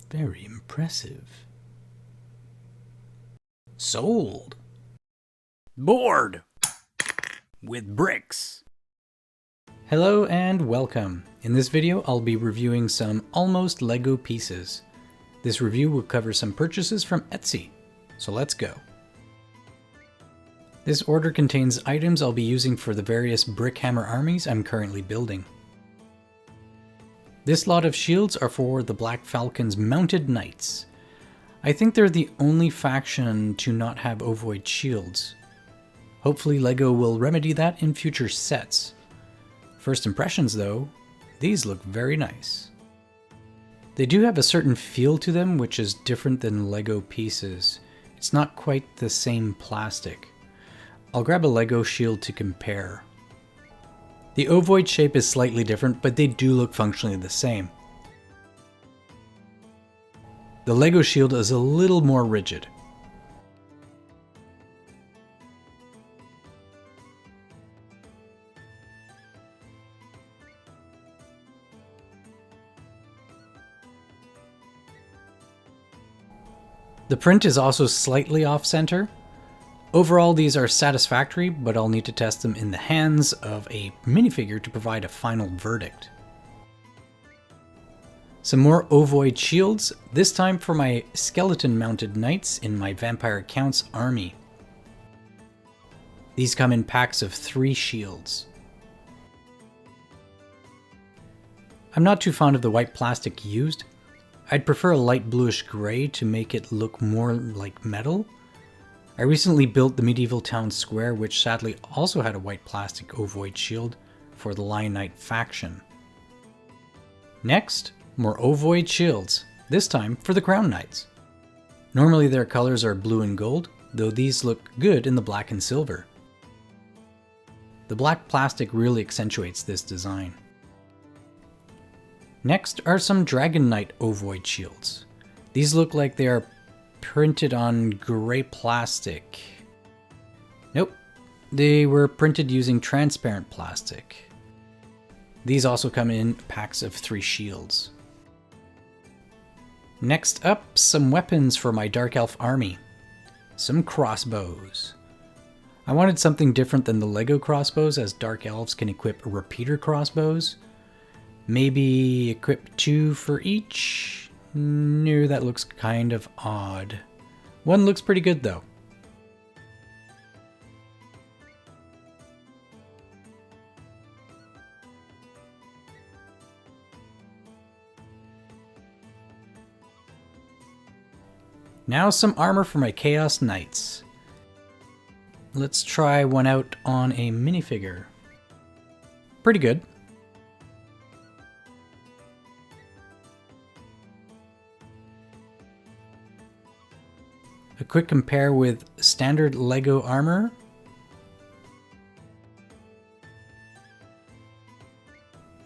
Very impressive. Sold. Board with bricks. Hello and welcome. In this video, I'll be reviewing some almost LEGO pieces. This review will cover some purchases from Etsy. So let's go. This order contains items I'll be using for the various Brickhammer armies I'm currently building. This lot of shields are for the Black Falcon's Mounted Knights. I think they're the only faction to not have ovoid shields. Hopefully LEGO will remedy that in future sets. First impressions though, these look very nice. They do have a certain feel to them which is different than LEGO pieces. It's not quite the same plastic. I'll grab a LEGO shield to compare. The ovoid shape is slightly different, but they do look functionally the same. The LEGO shield is a little more rigid. The print is also slightly off-center. Overall, these are satisfactory, but I'll need to test them in the hands of a minifigure to provide a final verdict. Some more ovoid shields, this time for my skeleton-mounted knights in my Vampire Count's army. These come in packs of 3 shields. I'm not too fond of the white plastic used. I'd prefer a light bluish gray to make it look more like metal. I recently built the medieval town square, which sadly also had a white plastic ovoid shield for the Lion Knight faction. Next, more ovoid shields, this time for the Crown Knights. Normally their colors are blue and gold, though these look good in the black and silver. The black plastic really accentuates this design. Next are some Dragon Knight ovoid shields. These look like they are printed on gray plastic. Nope, they were printed using transparent plastic. These also come in packs of 3 shields. Next up, some weapons for my Dark Elf army. Some crossbows. I wanted something different than the LEGO crossbows, as Dark Elves can equip repeater crossbows. Maybe equip 2 for each? No, that looks kind of odd. One looks pretty good though. Now some armor for my Chaos Knights. Let's try one out on a minifigure. Pretty good. A quick compare with standard LEGO armor.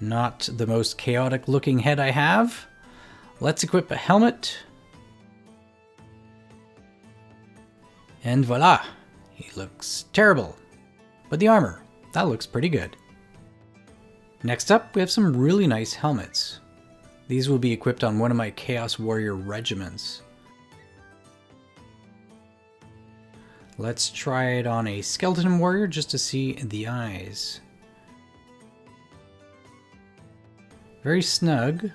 Not the most chaotic looking head I have. Let's equip a helmet. And voila! He looks terrible. But the armor, that looks pretty good. Next up, we have some really nice helmets. These will be equipped on one of my Chaos Warrior regiments. Let's try it on a Skeleton Warrior just to see the eyes. Very snug,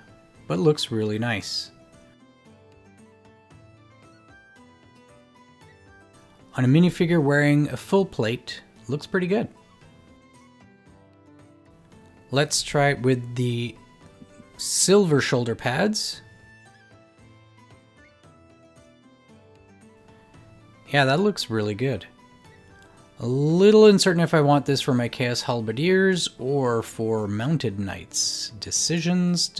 but looks really nice. On a minifigure wearing a full plate, looks pretty good. Let's try it with the silver shoulder pads. Yeah, that looks really good. A little uncertain if I want this for my Chaos Halberdiers or for Mounted Knights. Decisions.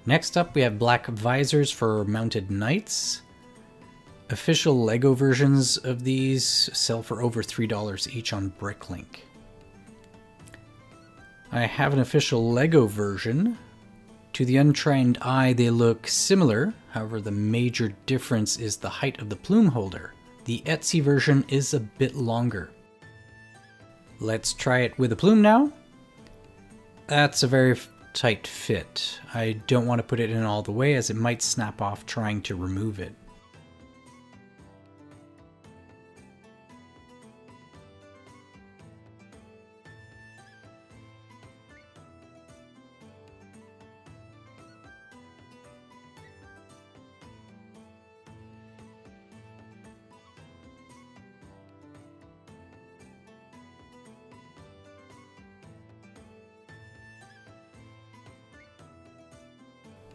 Next up, we have black visors for Mounted Knights. Official LEGO versions of these sell for over $3 each on Bricklink. I have an official LEGO version. To the untrained eye, they look similar. However, the major difference is the height of the plume holder. The Etsy version is a bit longer. Let's try it with a plume now. That's a very tight fit. I don't want to put it in all the way as it might snap off trying to remove it.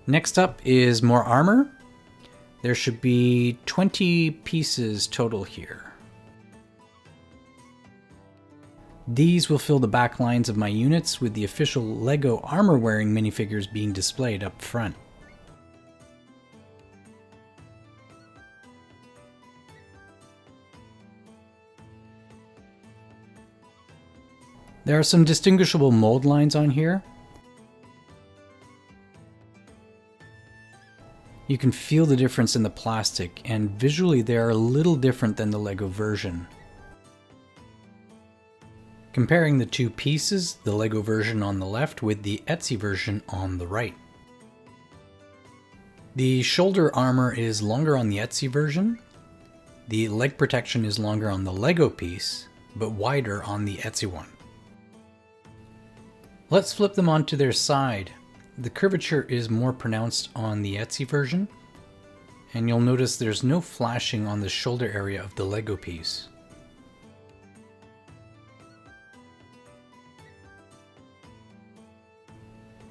Next up is more armor. There should be 20 pieces total here. These will fill the back lines of my units, with the official LEGO armor-wearing minifigures being displayed up front. There are some distinguishable mold lines on here. You can feel the difference in the plastic, and visually they are a little different than the LEGO version. Comparing the two pieces, the LEGO version on the left with the Etsy version on the right. The shoulder armor is longer on the Etsy version. The leg protection is longer on the LEGO piece, but wider on the Etsy one. Let's flip them onto their side. The curvature is more pronounced on the Etsy version, and you'll notice there's no flashing on the shoulder area of the LEGO piece.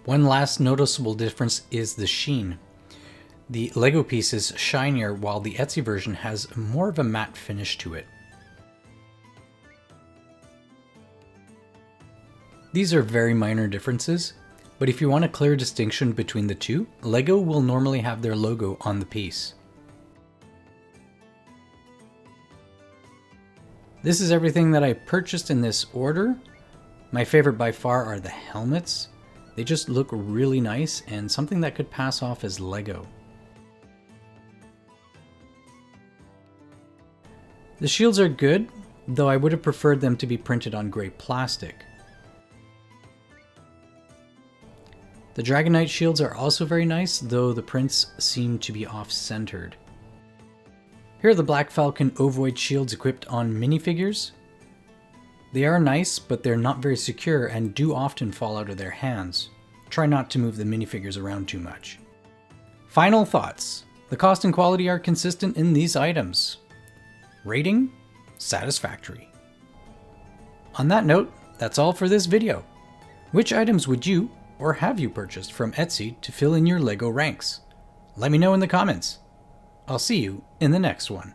One last noticeable difference is the sheen. The LEGO piece is shinier while the Etsy version has more of a matte finish to it. These are very minor differences, but if you want a clear distinction between the two, LEGO will normally have their logo on the piece. This is everything that I purchased in this order. My favorite by far are the helmets. They just look really nice and something that could pass off as LEGO. The shields are good, though I would have preferred them to be printed on gray plastic. The Dragonite shields are also very nice, though the prints seem to be off-centered. Here are the Black Falcon ovoid shields equipped on minifigures. They are nice, but they're not very secure and do often fall out of their hands. Try not to move the minifigures around too much. Final thoughts. The cost and quality are consistent in these items. Rating? Satisfactory. On that note, that's all for this video. Which items would you or have you purchased from Etsy to fill in your LEGO ranks? Let me know in the comments. I'll see you in the next one.